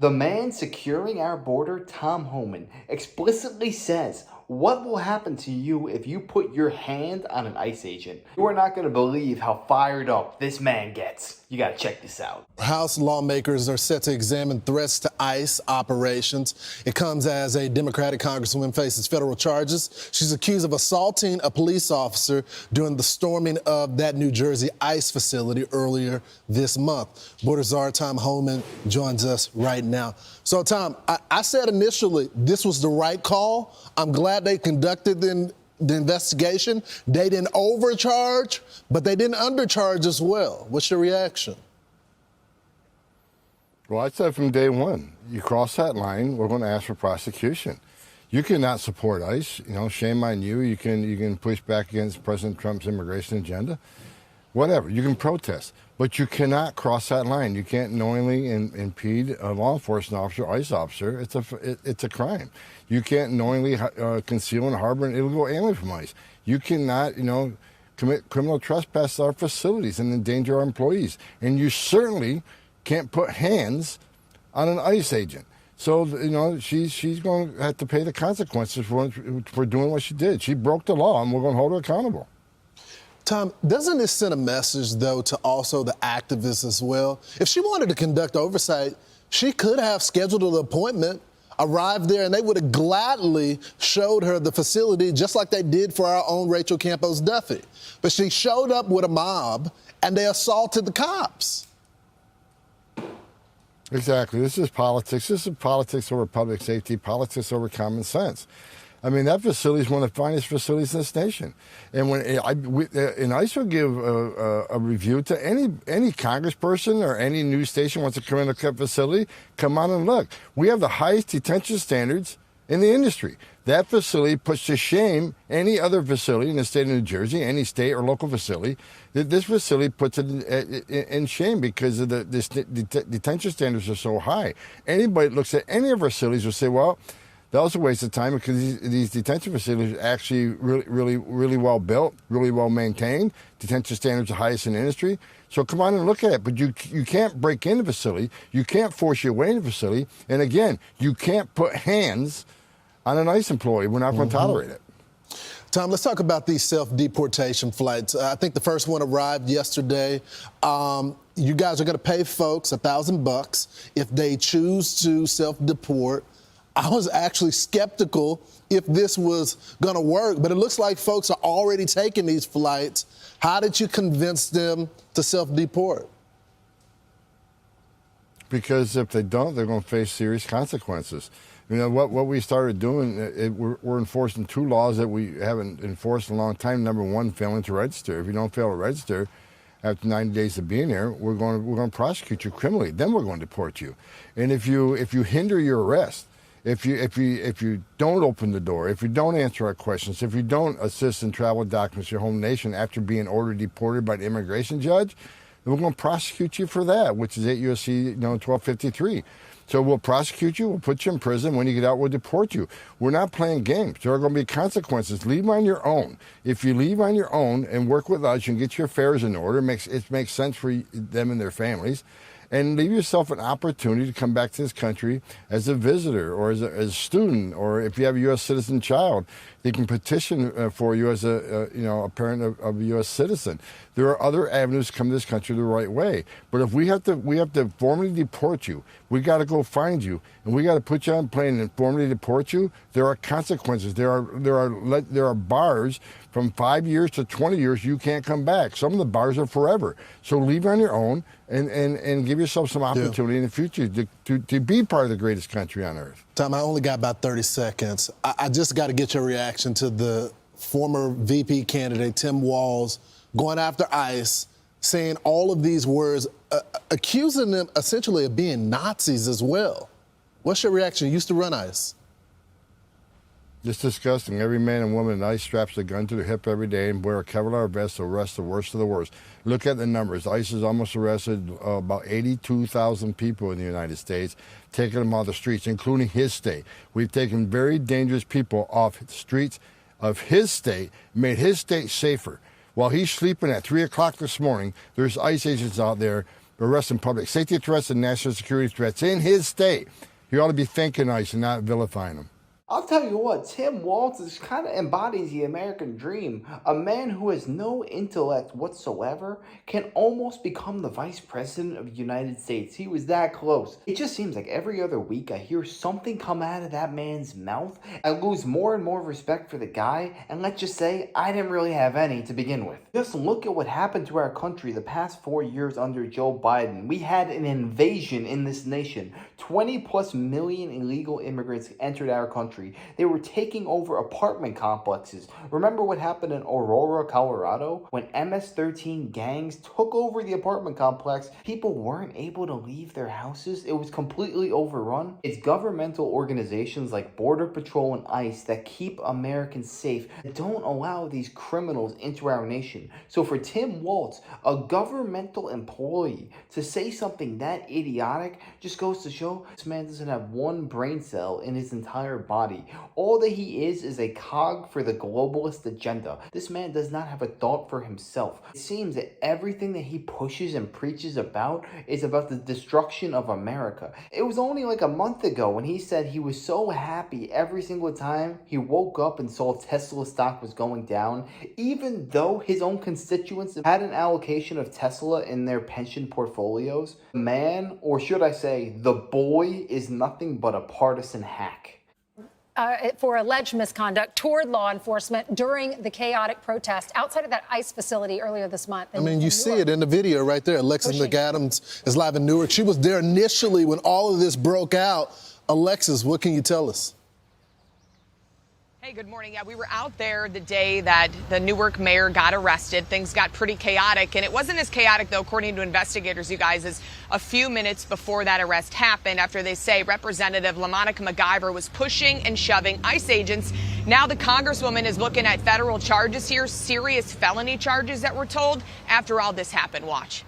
The man securing our border, Tom Homan, explicitly says what will happen to you if you put your hand on an ICE agent. You are not going to believe how fired up this man gets. You got to check this out. House lawmakers are set to examine threats to ICE operations. It comes as a Democratic congresswoman faces federal charges. She's accused of assaulting a police officer during the storming of that New Jersey ICE facility earlier this month. Border Czar Tom Homan joins us right now. So, Tom, I said initially this was the right call. I'm glad they conducted the investigation. They didn't overcharge, but they didn't undercharge as well. What's your reaction? Well, I said from day one, you cross that line, we're going to ask for prosecution. You cannot support ICE. You know, shame on you. You can push back against President Trump's immigration agenda. Whatever. You can protest. But you cannot cross that line. You can't knowingly impede a law enforcement officer, ICE officer. It's a crime. You can't knowingly conceal and harbor an illegal alien from ICE. You cannot, commit criminal trespass at our facilities and endanger our employees. And you certainly can't put hands on an ICE agent. So, she's going to have to pay the consequences for doing what she did. She broke the law, and we're going to hold her accountable. Tom, doesn't this send a message, though, to also the activists as well? If she wanted to conduct oversight, she could have scheduled an appointment, arrived there, and they would have gladly showed her the facility, just like they did for our own Rachel Campos Duffy. But she showed up with a mob, and they assaulted the cops. Exactly. This is politics. This is politics over public safety, politics over common sense. I mean, that facility is one of the finest facilities in this nation. And when ICE will give a review to any congressperson or any news station wants to come in a facility, come on and look. We have the highest detention standards in the industry. That facility puts to shame any other facility in the state of New Jersey, any state or local facility. This facility puts it in shame because of the detention standards are so high. Anybody that looks at any of our facilities will say, well, that was a waste of time because these detention facilities are actually really well built, really well maintained. Detention standards are highest in the industry. So come on and look at it. But you can't break into the facility. You can't force your way into the facility. And again, you can't put hands on an ICE employee. We're not going to tolerate it. Tom, let's talk about these self-deportation flights. I think the first one arrived yesterday. You guys are going to pay folks $1,000 if they choose to self-deport. I was actually skeptical if this was going to work, but it looks like folks are already taking these flights. How did you convince them to self-deport? Because if they don't, they're going to face serious consequences. What we started doing, we're enforcing two laws that we haven't enforced in a long time. Number one, failing to register. If you don't fail to register after 90 days of being here, we're going to prosecute you criminally. Then we're going to deport you. And if you hinder your arrest, if you don't open the door, if you don't answer our questions, if you don't assist in travel documents to your home nation after being ordered deported by the immigration judge, then we're going to prosecute you for that, which is 8 U.S.C. 1253. So we'll prosecute you, we'll put you in prison. When you get out, we'll deport you. We're not playing games. There are going to be consequences. Leave on your own. If you leave on your own and work with us, you can get your affairs in order. It makes sense for them and their families. And leave yourself an opportunity to come back to this country as a visitor or as a student, or if you have a U.S. citizen child, they can petition for you as a parent of a U.S. citizen. There are other avenues to come to this country the right way. But if we have to formally deport you, we got to go find you, and we got to put you on a plane and formally deport you. There are consequences. There are bars from 5 years to 20 years. You can't come back. Some of the bars are forever. So leave on your own and give yourself some opportunity in the future to be part of the greatest country on earth. Tom, I only got about 30 seconds. I just got to get your reaction to the former VP candidate, Tim Walz, going after ICE, saying all of these words, accusing them essentially of being Nazis as well. What's your reaction? You used to run ICE. It's disgusting. Every man and woman in ICE straps a gun to their hip every day and wear a Kevlar vest to arrest the worst of the worst. Look at the numbers. ICE has almost arrested about 82,000 people in the United States, taking them off the streets, including his state. We've taken very dangerous people off the streets of his state, made his state safer. While he's sleeping at 3 o'clock this morning, there's ICE agents out there arresting public safety threats and national security threats in his state. He ought to be thanking ICE and not vilifying them. I'll tell you what, Tim Walz is kind of embodies the American dream. A man who has no intellect whatsoever can almost become the vice president of the United States. He was that close. It just seems like every other week I hear something come out of that man's mouth. I lose more and more respect for the guy, and let's just say I didn't really have any to begin with. Just look at what happened to our country the past 4 years under Joe Biden. We had an invasion in this nation. 20+ million illegal immigrants entered our country. They were taking over apartment complexes. Remember what happened in Aurora, Colorado? When MS-13 gangs took over the apartment complex, people weren't able to leave their houses. It was completely overrun. It's governmental organizations like Border Patrol and ICE that keep Americans safe, that don't allow these criminals into our nation. So for Tim Walz, a governmental employee, to say something that idiotic just goes to show this man doesn't have one brain cell in his entire body. All that he is a cog for the globalist agenda. This man does not have a thought for himself. It seems that everything that he pushes and preaches about is about the destruction of America. It was only like a month ago when he said he was so happy every single time he woke up and saw Tesla stock was going down, even though his own constituents had an allocation of Tesla in their pension portfolios. The man, or should I say, the boy, is nothing but a partisan hack. For alleged misconduct toward law enforcement during the chaotic protest outside of that ICE facility earlier this month. I mean, you see it in the video right there. Alexis McAdams is live in Newark. She was there initially when all of this broke out. Alexis, what can you tell us? Hey, good morning. Yeah, we were out there the day that the Newark mayor got arrested. Things got pretty chaotic, and it wasn't as chaotic, though, according to investigators, you guys, as a few minutes before that arrest happened, after they say Representative LaMonica McIver was pushing and shoving ICE agents. Now the Congresswoman is looking at federal charges here, serious felony charges that we're told, after all this happened. Watch.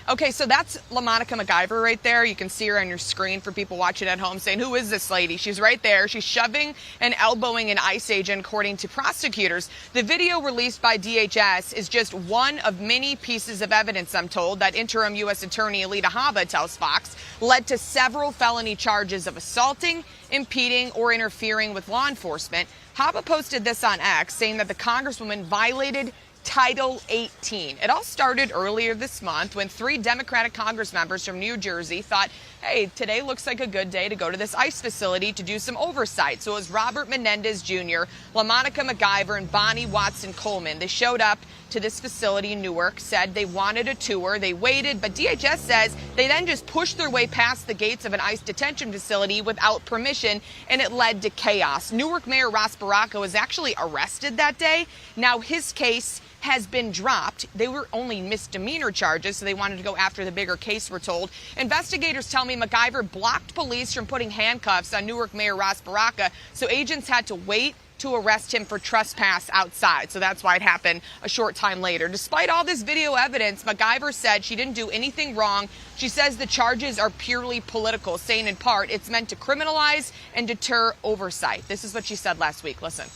Okay, so that's LaMonica McIver right there. You can see her on your screen for people watching at home saying, who is this lady? She's right there. She's shoving and elbowing an ICE agent, according to prosecutors. The video released by DHS is just one of many pieces of evidence, I'm told, that interim U.S. Attorney Alita Habba tells Fox led to several felony charges of assaulting, impeding, or interfering with law enforcement. Habba posted this on X, saying that the Congresswoman violated Title 18. It all started earlier this month when 3 Democratic Congress members from New Jersey thought, hey, today looks like a good day to go to this ICE facility to do some oversight. So it was Robert Menendez Jr., LaMonica McIver, and Bonnie Watson Coleman. They showed up to this facility in Newark, said they wanted a tour. They waited, but DHS says they then just pushed their way past the gates of an ICE detention facility without permission, and it led to chaos. Newark Mayor Ross Baraka was actually arrested that day. Now his case has been dropped. They were only misdemeanor charges, so they wanted to go after the bigger case, we're told. Investigators tell me McIver blocked police from putting handcuffs on Newark Mayor Ross Baraka, so agents had to wait to arrest him for trespass outside. So that's why it happened a short time later. Despite all this video evidence, McIver said she didn't do anything wrong. She says the charges are purely political, saying in part it's meant to criminalize and deter oversight. This is what she said last week. Listen.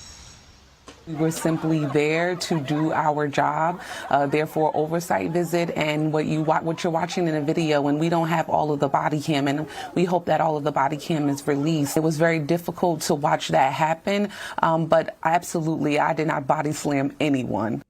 We were simply there to do our job, therefore oversight visit, and what you're watching in the video, and we don't have all of the body cam, and we hope that all of the body cam is released. It was very difficult to watch that happen, but absolutely, I did not body slam anyone.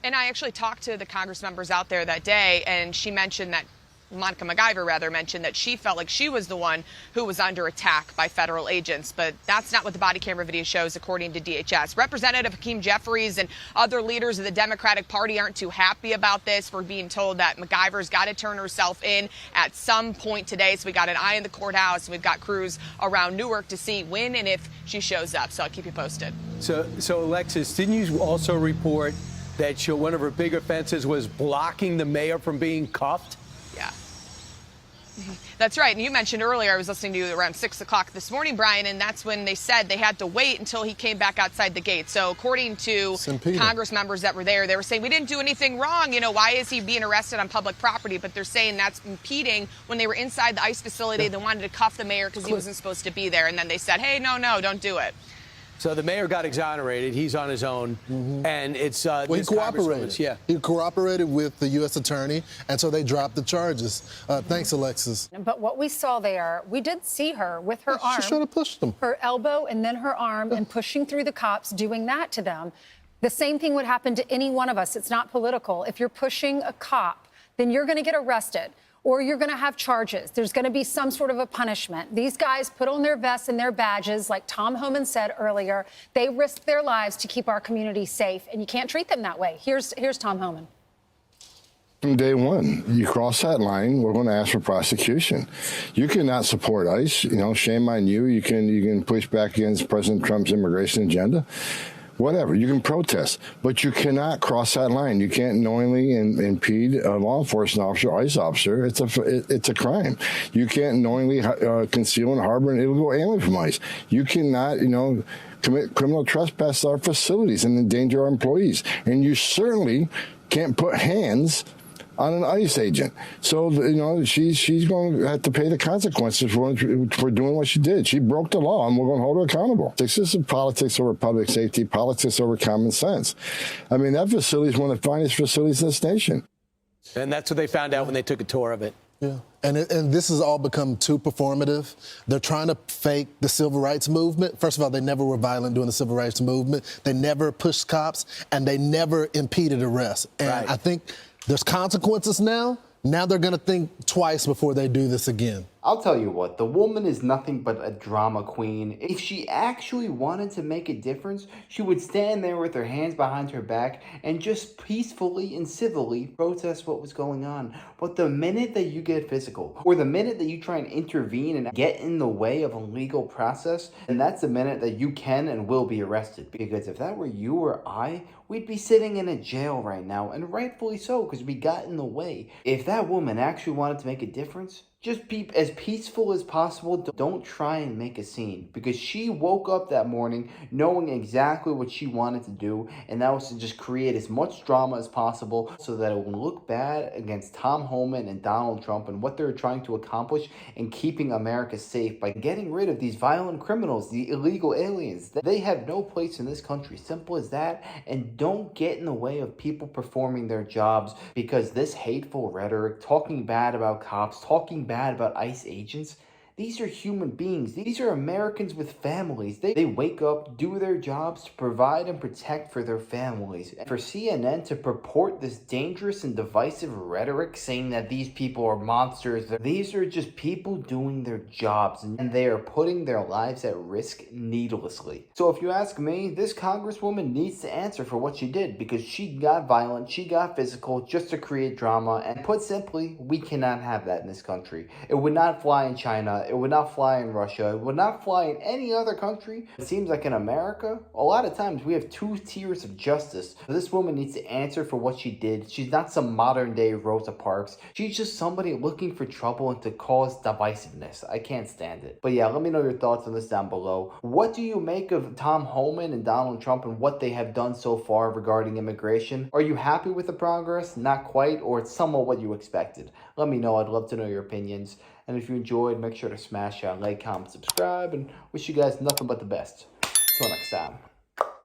And I actually talked to the Congress members out there that day, and she mentioned that Monica McIver mentioned that she felt like she was the one who was under attack by federal agents, but that's not what the body camera video shows, according to DHS. Representative Hakeem Jeffries and other leaders of the Democratic Party aren't too happy about this. We're being told that McIver's got to turn herself in at some point today, so we got an eye in the courthouse, and we've got crews around Newark to see when and if she shows up, so I'll keep you posted. So Alexis, didn't you also report that one of her big offenses was blocking the mayor from being cuffed? That's right. And you mentioned earlier, I was listening to you around 6 o'clock this morning, Brian, and that's when they said they had to wait until he came back outside the gate. So according to Congress members that were there, they were saying, we didn't do anything wrong. You know, why is he being arrested on public property? But they're saying that's impeding when they were inside the ICE facility. They wanted to cuff the mayor because he wasn't supposed to be there. And then they said, hey, no, don't do it. So the mayor got exonerated. He's on his own, and it's well, he cooperated. Yeah, he cooperated with the U.S. attorney, and so they dropped the charges. Thanks, Alexis. But what we saw there, we did see her with her arm. She should have pushed them. Her elbow and then her arm, and pushing through the cops, doing that to them. The same thing would happen to any one of us. It's not political. If you're pushing a cop, then you're going to get arrested. Or you're going to have charges. There's going to be some sort of a punishment. These guys put on their vests and their badges, like Tom Homan said earlier. They risk their lives to keep our community safe, and you can't treat them that way. Here's Tom Homan. From day one, you cross that line, we're going to ask for prosecution. You cannot support ICE. You know, shame on you. You can push back against President Trump's immigration agenda. Whatever, you can protest, but you cannot cross that line. You can't knowingly impede a law enforcement officer, ICE officer. It's a crime. You can't knowingly conceal and harbor an illegal alien from ICE. You cannot, commit criminal trespass to our facilities and endanger our employees. And you certainly can't put hands on an ICE agent. So, she's going to have to pay the consequences for doing what she did. She broke the law, and we're going to hold her accountable. This is politics over public safety, politics over common sense. I mean, that facility is one of the finest facilities in this nation. And that's what they found out when they took a tour of it. Yeah, and this has all become too performative. They're trying to fake the civil rights movement. First of all, they never were violent during the civil rights movement. They never pushed cops, and they never impeded arrests. And I think there's consequences now. Now they're going to think twice before they do this again. I'll tell you what, the woman is nothing but a drama queen. If she actually wanted to make a difference, she would stand there with her hands behind her back and just peacefully and civilly protest what was going on. But the minute that you get physical, or the minute that you try and intervene and get in the way of a legal process, then that's the minute that you can and will be arrested. Because if that were you or I, we'd be sitting in a jail right now, and rightfully so, because we got in the way. If that woman actually wanted to make a difference, just be as peaceful as possible. Don't try and make a scene, because she woke up that morning knowing exactly what she wanted to do, and that was to just create as much drama as possible so that it would look bad against Tom Homan and Donald Trump and what they're trying to accomplish in keeping America safe by getting rid of these violent criminals, the illegal aliens. They have no place in this country. Simple as that. And don't get in the way of people performing their jobs, because this hateful rhetoric, talking bad about cops, talking bad about ICE agents, these are human beings. These are Americans with families. They wake up, do their jobs to provide and protect for their families. And for CNN to purport this dangerous and divisive rhetoric saying that these people are monsters, these are just people doing their jobs, and they are putting their lives at risk needlessly. So if you ask me, this congresswoman needs to answer for what she did, because she got violent, she got physical just to create drama. And put simply, we cannot have that in this country. It would not fly in China. It would not fly in Russia. It would not fly in any other country. It seems like in America, a lot of times we have two tiers of justice. This woman needs to answer for what she did. She's not some modern day Rosa Parks. She's just somebody looking for trouble and to cause divisiveness. I can't stand it. But yeah, let me know your thoughts on this down below. What do you make of Tom Homan and Donald Trump and what they have done so far regarding immigration? Are you happy with the progress? Not quite, or it's somewhat what you expected? Let me know. I'd love to know your opinions. And if you enjoyed, make sure to smash that like, comment, subscribe, and wish you guys nothing but the best. Till next time.